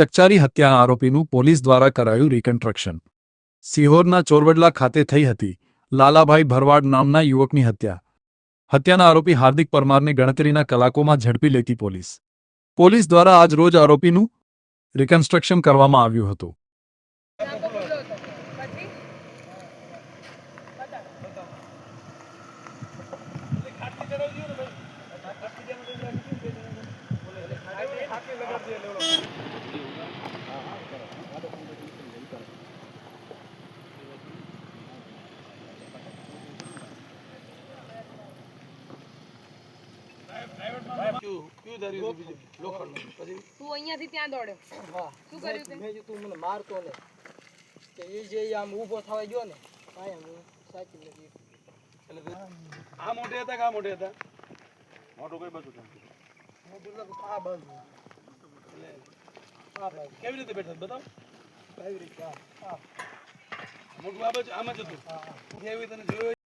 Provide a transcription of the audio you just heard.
ચકચારી હત્યા આરોપીનું પોલીસ દ્વારા કરાયું રિકન્સ્ટ્રક્શન। સિહોરના ચોરવડલા ખાતે થઈ હતી લાલાભાઈ ભરવાડ નામના યુવકની હત્યા। હત્યાના આરોપી હાર્દિક પરમારને ગણતરીના કલાકોમાં ઝડપી લેતી પોલીસ દ્વારા આજ રોજ આરોપીનું રિકન્સ્ટ્રક્શન કરવામાં આવ્યું હતું। તું અહીંયાથી ત્યાં દોડ્યો શું કર્યું તે? મેં તું મને મારતો ને કે એ જે આમ ઊભો થવા ગયો ને કાંઈ હું સાચી નથી એટલે આ મોઢે હતા કે આ મોઢે હતા? મોઢું કઈ બાજુ હતું? મોઢું તો આ બાજુ એટલે આ બાજુ કેવી રીતે બેઠા બતાવ? આવી રીતે મોઢું આ બાજુ આમ જ હતું? કેવી તને જોયો?